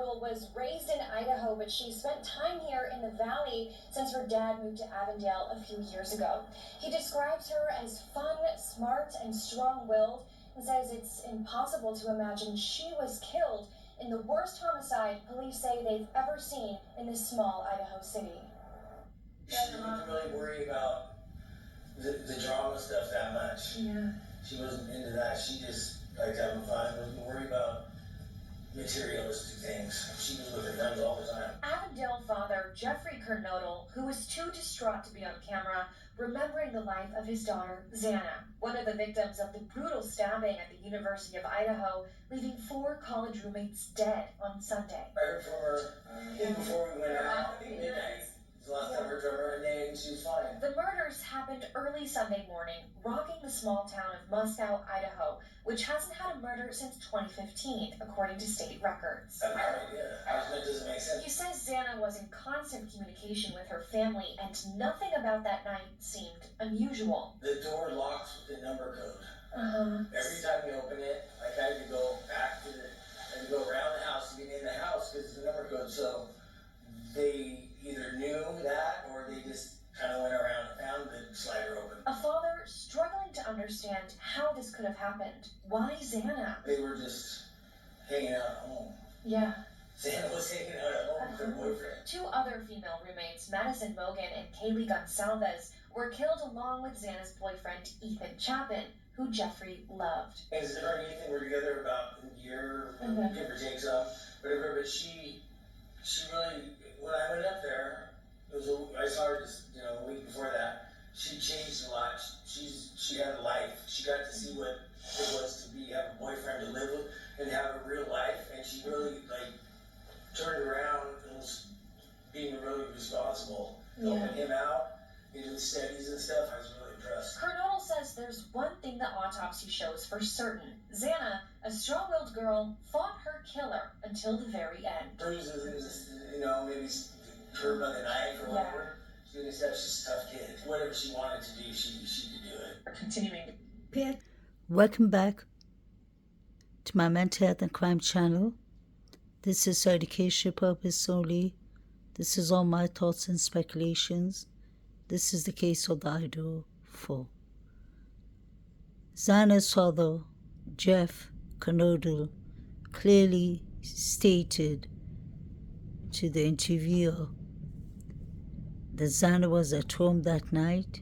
Kernodle was raised in Idaho, but she spent time here in the valley since her dad moved to Avondale a few years ago. He describes her as fun, smart, and strong-willed, and says it's impossible to imagine she was killed in the worst homicide police say they've ever seen in this small Idaho city. She didn't really worry about the drama stuff that much. Yeah. She wasn't into that. She just liked having fun. Wasn't worried about materialistic things. She was with her friends all the time. Avondale father Jeffrey Kernodle, who was too distraught to be on camera, remembering the life of his daughter Xana, one of the victims of the brutal stabbing at the University of Idaho, leaving 4 college roommates dead on Sunday. I heard from her even before we went out at midnight. It's the last time I heard from her, and she was fine. The murders happened early Sunday morning, rocking the small town of Moscow, Idaho, which hasn't had a murder since 2015, according to state records. I have no idea. That doesn't make sense. He says Zana was in constant communication with her family, and nothing about that night seemed unusual. The door locks with the number code. Every time you open it, like I had to go back to I had to go around the house to get in the house because it's the number code. So they either knew that or they just kind of went around and found the slider open. A father struggling to understand how this could have happened. Why Zana? They were just hanging out at home. Yeah. Zana was hanging out at home with her boyfriend. 2 other female roommates, Madison Mogan and Kaylee Gonsalves, were killed along with Xana's boyfriend, Ethan Chapin, who Jeffrey loved. And her and Ethan were together about a year, give or take some, whatever, but she really, when I went up there, I saw her just, a week before that. She changed a lot. She had a life. She got to see what it was to have a boyfriend to live with and have a real life. And she really turned around and was being really responsible, helping him out, into the studies and stuff. I was really impressed. Kernodle says there's one thing the autopsy shows for certain. Xana, a strong-willed girl, fought her killer until the very end. Bruises and just, maybe hurt by the knife or whatever. She's a tough kid. Whatever she wanted to do, she could do it. Continuing. Welcome back to my mental health and crime channel. This is for education purpose only. This is all my thoughts and speculations. This is the case of the Idaho 4. Xana's father, Jeff Kernodle, clearly stated to the interviewer that Xana was at home that night,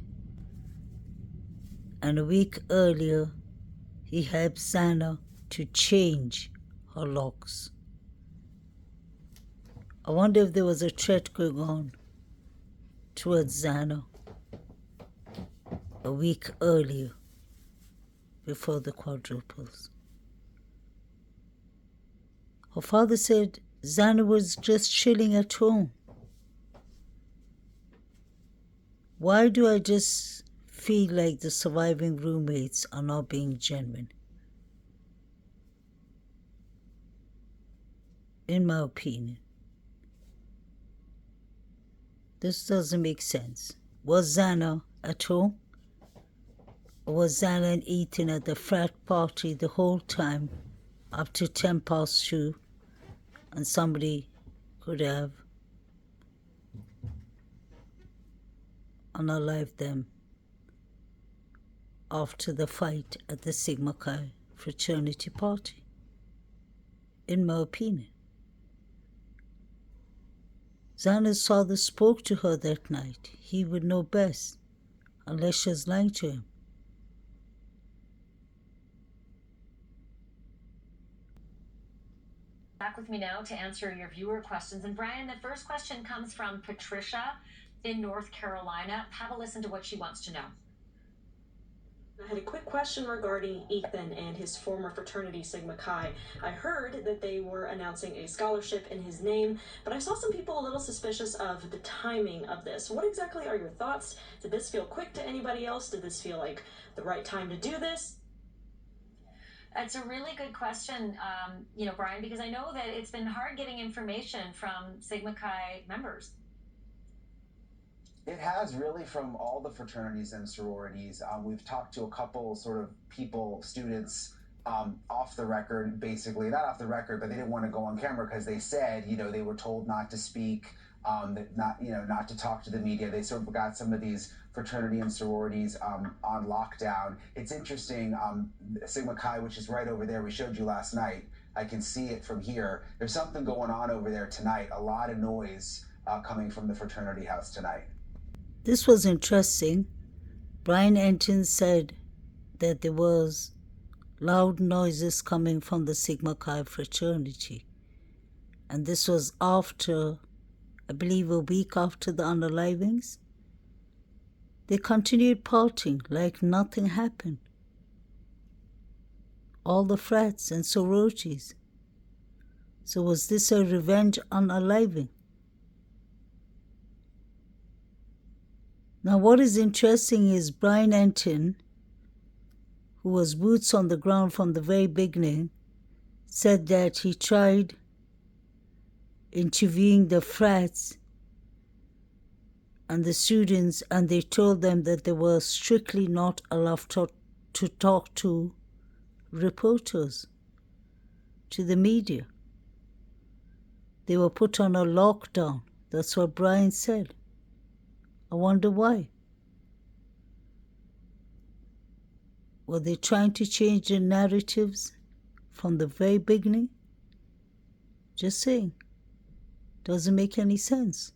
and a week earlier he helped Xana to change her locks. I wonder if there was a threat going on towards Xana a week earlier before the quadruples. Her father said Xana was just chilling at home. Why do I just feel like the surviving roommates are not being genuine? In my opinion, this doesn't make sense. Was Xana at home? Or was Xana and Ethan at the frat party the whole time up to 10 past 2, and somebody could have unalived them after the fight at the Sigma Chi fraternity party? In my opinion, Xana's father spoke to her that night. He would know best, unless she was lying to him. Back with me now to answer your viewer questions. And Brian, the first question comes from Patricia in North Carolina. Have a listen to what she wants to know. I had a quick question regarding Ethan and his former fraternity Sigma Chi. I heard that they were announcing a scholarship in his name, but I saw some people a little suspicious of the timing of this. What exactly are your thoughts? Did this feel quick to anybody else? Did this feel like the right time to do this? It's a really good question, Brian, because I know that it's been hard getting information from Sigma Chi members. It has, really, from all the fraternities and sororities. We've talked to a couple sort of people, students, off the record, basically, not off the record, but they didn't want to go on camera because they said, they were told not to speak, that not to talk to the media. They sort of got some of these fraternity and sororities on lockdown. It's interesting, Sigma Chi, which is right over there, we showed you last night. I can see it from here. There's something going on over there tonight. A lot of noise coming from the fraternity house tonight. This was interesting. Brian Entin said that there was loud noises coming from the Sigma Chi fraternity. And this was after, I believe, a week after the unalivings. They continued partying like nothing happened. All the frats and sororities. So was this a revenge unaliving? Now what is interesting is Brian Entin, who was boots on the ground from the very beginning, said that he tried interviewing the frats and the students, and they told them that they were strictly not allowed to talk to reporters, to the media. They were put on a lockdown. That's what Brian said. I wonder why. Were they trying to change the narratives from the very beginning? Just saying. Doesn't make any sense.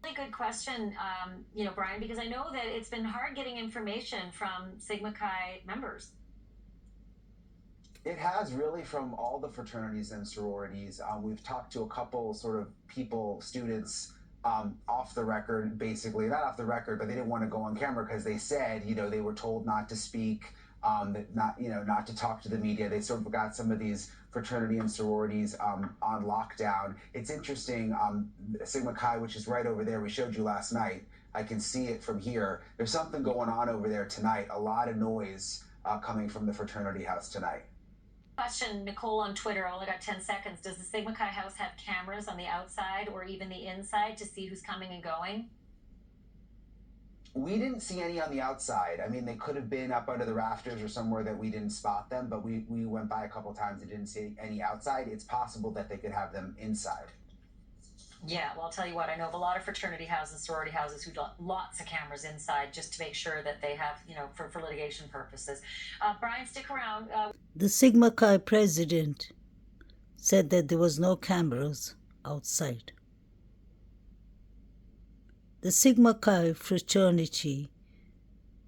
Really good question, Brian, because I know that it's been hard getting information from Sigma Chi members. It has really from all the fraternities and sororities. We've talked to a couple sort of people, students, off the record, basically, not off the record, but they didn't want to go on camera because they said, they were told not to speak, that not to talk to the media. They sort of got some of these fraternity and sororities on lockdown. It's interesting, Sigma Chi, which is right over there, we showed you last night. I can see it from here. There's something going on over there tonight. A lot of noise coming from the fraternity house tonight. Question, Nicole on Twitter, I only got 10 seconds. Does the Sigma Chi house have cameras on the outside or even the inside to see who's coming and going? We didn't see any on the outside. I mean, they could have been up under the rafters or somewhere that we didn't spot them, but we went by a couple times and didn't see any outside. It's possible that they could have them inside. Yeah, well, I'll tell you what, I know of a lot of fraternity houses, sorority houses who got lots of cameras inside just to make sure that they have, for litigation purposes. Brian, stick around. The Sigma Chi president said that there was no cameras outside. The Sigma Chi fraternity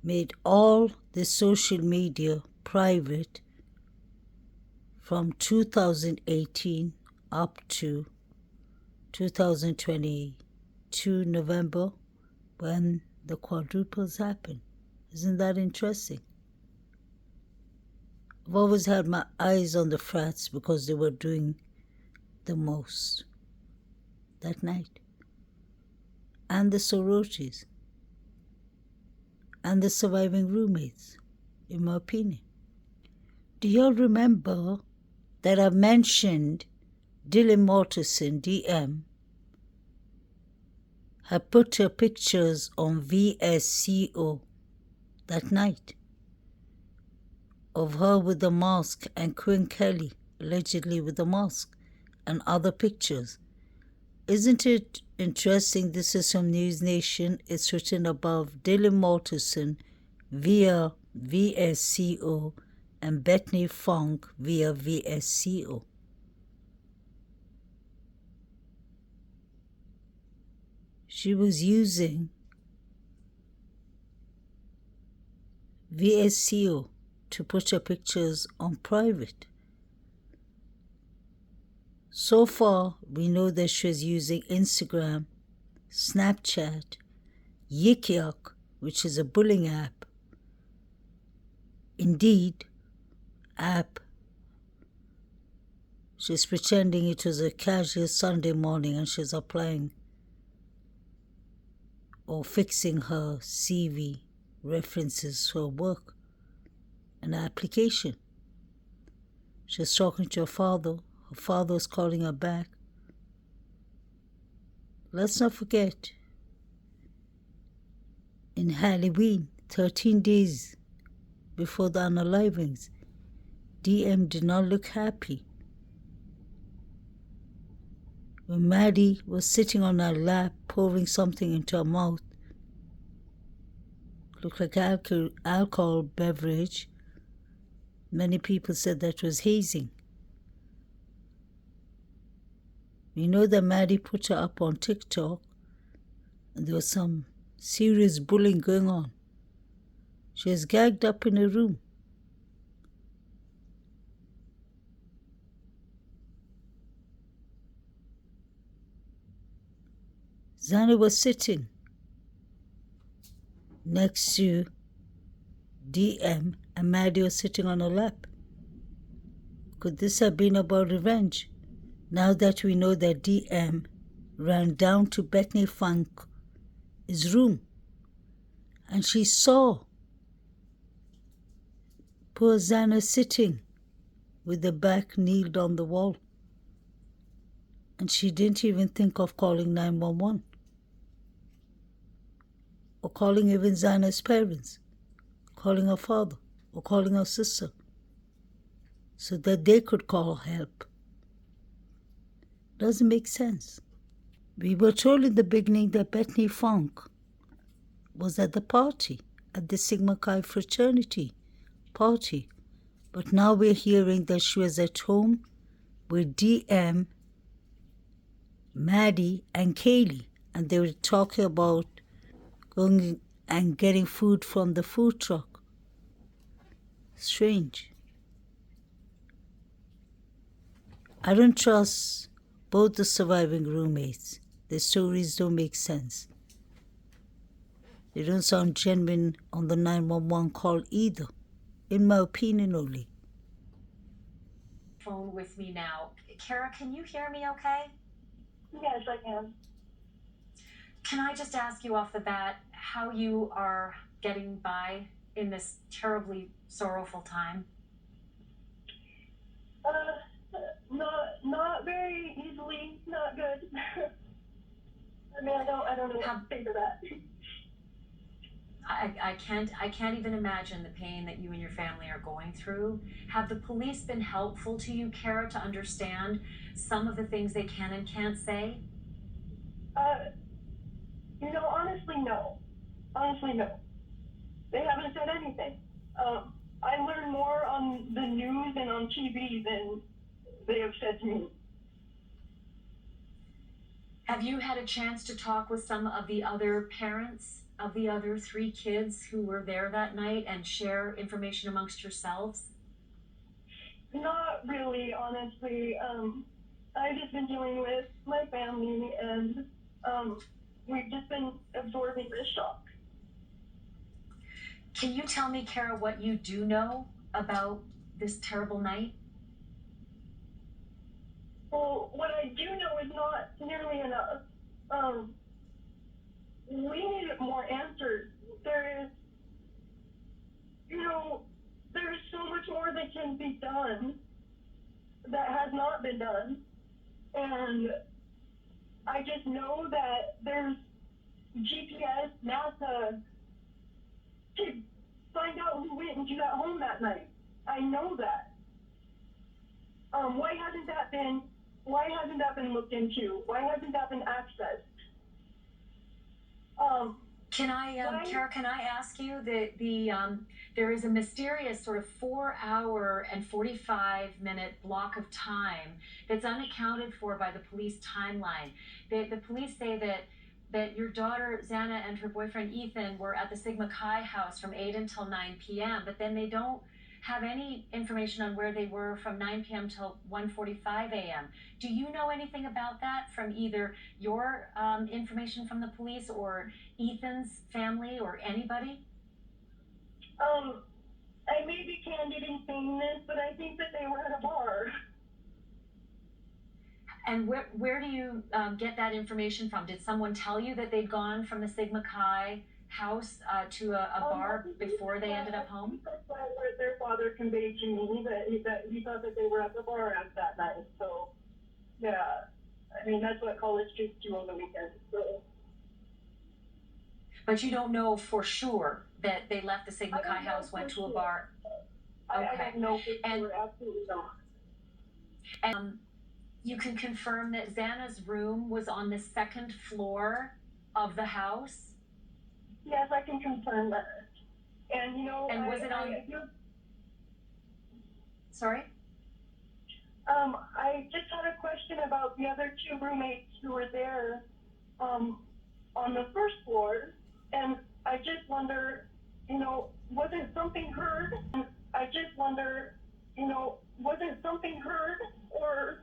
made all the social media private from 2018 up to 2022 November, when the quadruples happened. Isn't that interesting? I've always had my eyes on the frats because they were doing the most that night. And the sororities. And the surviving roommates, in my opinion. Do y'all remember that I mentioned Dylan Mortensen, DM, had put her pictures on VSCO that night of her with the mask and Quinn Kelly allegedly with the mask and other pictures. Isn't it interesting? This is from News Nation. It's written above Dylan Mortensen via VSCO and Bethany Funk via VSCO. She was using VSCO to put her pictures on private. So far, we know that she was using Instagram, Snapchat, Yik Yak, which is a bullying app, Indeed app. She's pretending it was a casual Sunday morning and she's applying or fixing her CV references for work, an application. She's talking to her father. Her father is calling her back. Let's not forget, in Halloween, 13 days before the unalivings, DM did not look happy. When Maddie was sitting on her lap, pouring something into her mouth, looked like alcohol beverage, many people said that was hazing. We know that Maddie put her up on TikTok, and there was some serious bullying going on. She was gagged up in a room. Xana was sitting next to DM, and Maddie was sitting on her lap. Could this have been about revenge? Now that we know that DM ran down to Bethany Funk's room and she saw poor Xana sitting with her back kneeled on the wall, and she didn't even think of calling 911 or calling even Xana's parents, calling her father or calling her sister so that they could call help. Doesn't make sense. We were told in the beginning that Bethany Funk was at the party, at the Sigma Chi Fraternity party, but now we're hearing that she was at home with DM, Maddie, and Kaylee, and they were talking about going and getting food from the food truck. Strange. I don't trust both the surviving roommates. Their stories don't make sense. They don't sound genuine on the 911 call either, in my opinion only. Phone with me now. Kara, can you hear me okay? Yes, I can. Can I just ask you off the bat how you are getting by in this terribly sorrowful time? Not very easily, not good. I mean, I don't know what to think of that. I can't even imagine the pain that you and your family are going through. Have the police been helpful to you, Kara, to understand some of the things they can and can't say? Honestly, no. Honestly, no. They haven't said anything. I learn more on the news and on TV than they have said to me. Have you had a chance to talk with some of the other parents of the other 3 kids who were there that night and share information amongst yourselves? Not really, honestly. I've just been dealing with my family, and we've just been absorbing this shock. Can you tell me, Kara, what you do know about this terrible night? Well, what I do know is not nearly enough. We need more answers. There is so much more that can be done that has not been done. And I just know that there's GPS, NASA, to find out who went into that home that night. I know that. Why hasn't that been looked into? Why hasn't that been accessed? Kara, can I ask you that there is a mysterious sort of 4-hour and 45-minute block of time that's unaccounted for by the police timeline. The police say that your daughter Xana and her boyfriend Ethan were at the Sigma Chi house from 8 until 9 p.m., but then they don't have any information on where they were from 9 p.m. till 1:45 a.m. Do you know anything about that from either your information from the police or Ethan's family or anybody? I may be candid in saying this, but I think that they were at a bar. And where do you get that information from? Did someone tell you that they'd gone from the Sigma Chi house to a bar before they ended up home? That's what their father conveyed to me, that he thought that they were at the bar at that night. So, yeah, I mean, that's what college kids do on the weekends. So. But you don't know for sure that they left the Sigma Chi house, went to a bar? I don't know for And- sure, absolutely not. And you can confirm that Xana's room was on the second floor of the house? Yes, I can confirm that. And you know, And was it on- I do. Sorry? I just had a question about the other two roommates who were there, on the first floor, and I just wonder, you know, wasn't something heard? And I just wonder, you know, wasn't something heard, or,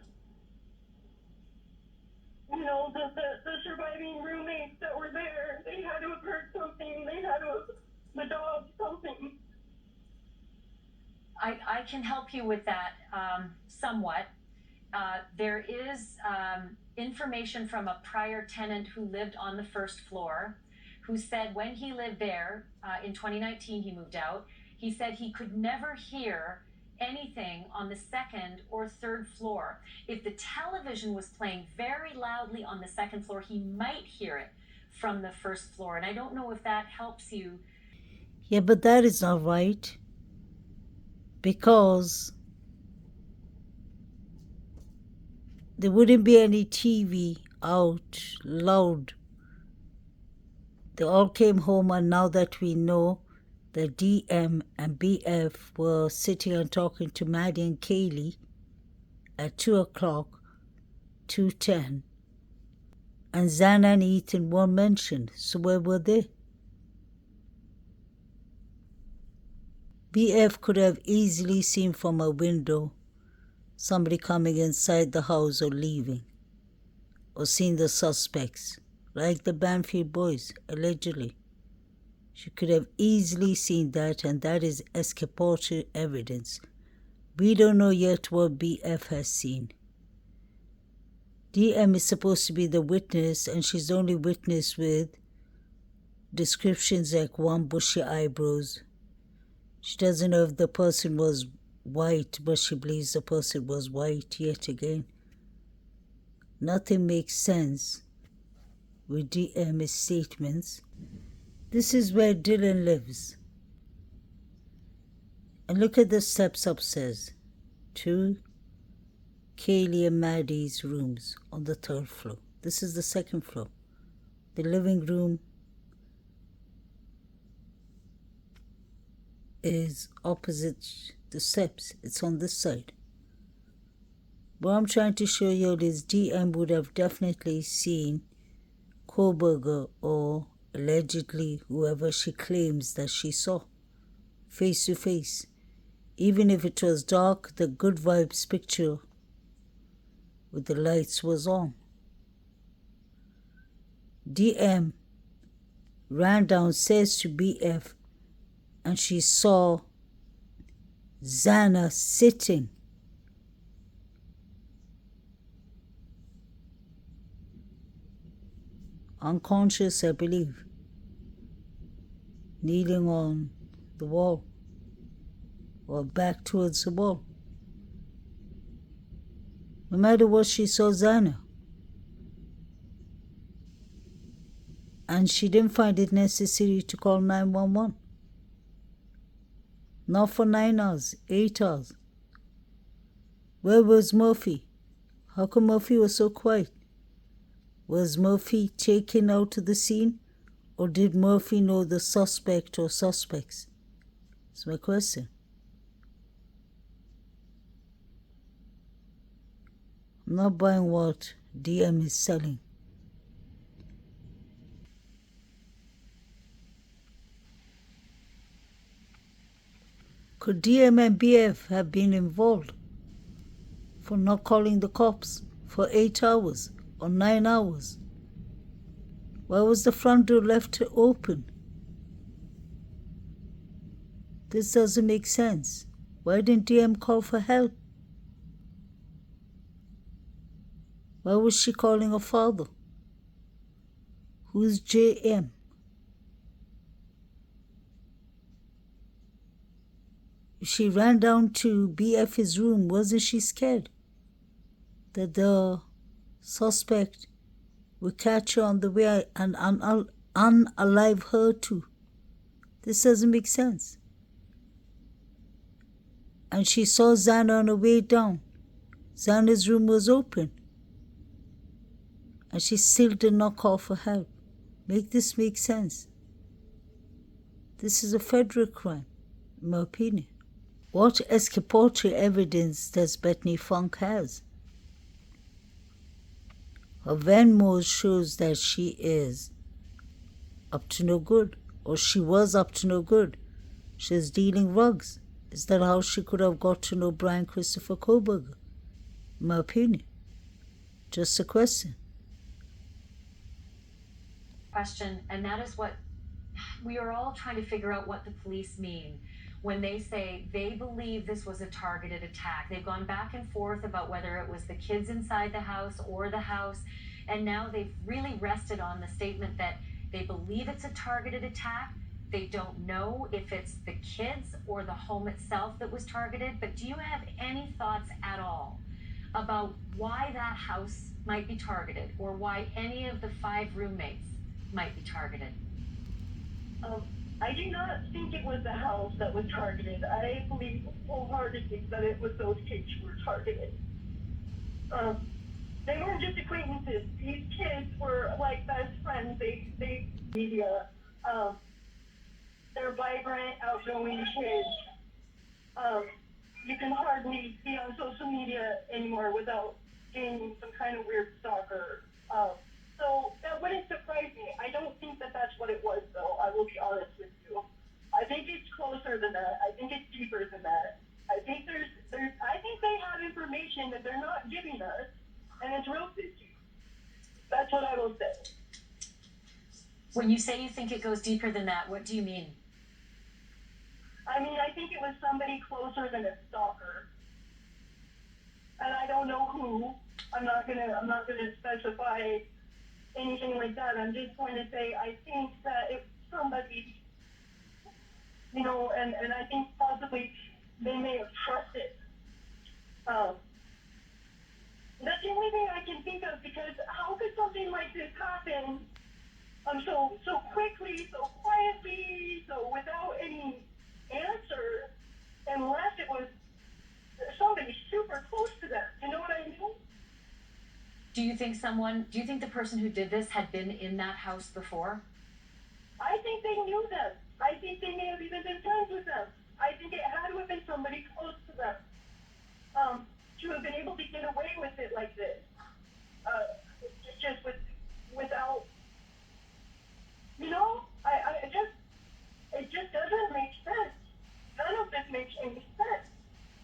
you know, the surviving roommates that were there, they had to have heard something, they had to have, the dog, something. I can help you with that somewhat. There is information from a prior tenant who lived on the first floor who said when he lived there in 2019, he moved out. He said he could never hear anything on the second or third floor. If the television was playing very loudly on the second floor, he might hear it from the first floor. And I don't know if that helps you. Yeah, but that is not right. Because there wouldn't be any TV out loud. They all came home, and now that we know that DM and BF were sitting and talking to Maddie and Kaylee at 2 o'clock, 2:10, and Xana and Ethan weren't mentioned, so where were they? BF could have easily seen from a window somebody coming inside the house or leaving, or seen the suspects, like the Banfield boys, allegedly. She could have easily seen that, and that is exculpatory evidence. We don't know yet what BF has seen. DM is supposed to be the witness, and she's the only witness with descriptions like one bushy eyebrows. She doesn't know if the person was white, but she believes the person was white yet again. Nothing makes sense with DM's statements. This is where Dylan lives. And look at the steps upstairs to Kaylee and Maddie's rooms on the third floor. This is the second floor. The living room is opposite the steps. It's on this side. What I'm trying to show you is DM would have definitely seen Koberger, or allegedly whoever she claims that she saw, face to face. Even if it was dark, the good vibes picture with the lights was on. DM ran downstairs to BF and she saw Xana sitting. Unconscious, I believe, kneeling on the wall or back towards the wall. No matter what, she saw Xana. And she didn't find it necessary to call 911. Not for 9 hours, 8 hours. Where was Murphy? How come Murphy was so quiet? Was Murphy taken out of the scene? Or did Murphy know the suspect or suspects? That's my question. I'm not buying what DM is selling. Could DM and BF have been involved for not calling the cops for 8 hours or 9 hours? Why was the front door left open? This doesn't make sense. Why didn't DM call for help? Why was she calling her father? Who's JM? If she ran down to BF's room, wasn't she scared that the suspect would catch her on the way and unalive her too? This doesn't make sense. and she saw Xana on her way down. Xana's room was open, and she still did not call for help. Make this make sense? This is a federal crime, in my opinion. What exculpatory evidence does Bethany Funk has? Her Venmo shows that she is up to no good, or she was up to no good. She was dealing drugs. Is that how she could have got to know Brian Christopher Koberger? In my opinion. Just a question. And that is what we are all trying to figure out, what the police mean when they say they believe this was a targeted attack. They've gone back and forth about whether it was the kids inside the house or the house, and now they've really rested on the statement that they believe it's a targeted attack. They don't know if it's the kids or the home itself that was targeted. But do you have any thoughts at all about why that house might be targeted, or why any of the 5 roommates might be targeted? I do not think it was the house that was targeted. I believe wholeheartedly that it was those kids who were targeted. They weren't just acquaintances. These kids were like best friends. They media. They're vibrant, outgoing kids. You can hardly be on social media anymore without being some kind of weird stalker. So that wouldn't surprise me. I don't think that that's what it was, though. I will be honest with you. I think it's closer than that. I think it's deeper than that. I think I think they have information that they're not giving us, and it's real fishy. That's what I will say. When you say you think it goes deeper than that, what do you mean? I mean, I think it was somebody closer than a stalker, and I don't know who. I'm not gonna specify anything like that. I'm just going to say I think that if somebody, you know, and I think possibly they may have trusted. That's the only thing I can think of, because how could something like this happen so quickly, so quietly, so without any answer, unless it was somebody super close to them. You know what I mean? Do you think the person who did this had been in that house before? I think they knew them. I think they may have even been friends with them. I think it had to have been somebody close to them, to have been able to get away with it like this. Just without, you know, it just doesn't make sense. None of this makes any sense.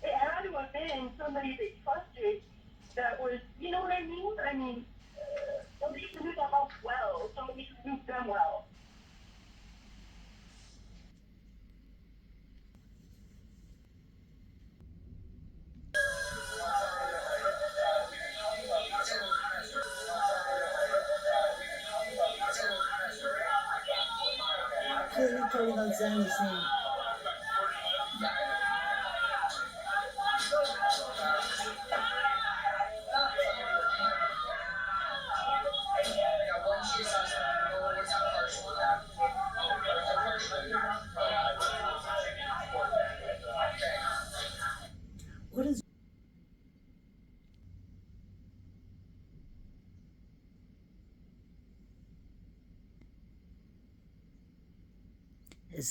It had to have been somebody they trusted that was, you know what I mean? I mean, somebody who knew the house well, somebody who knew them well. Clearly calling out Xana's name. What is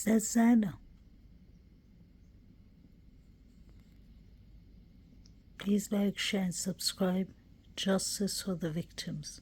that Zana? Please like, share, and subscribe. Justice for the victims.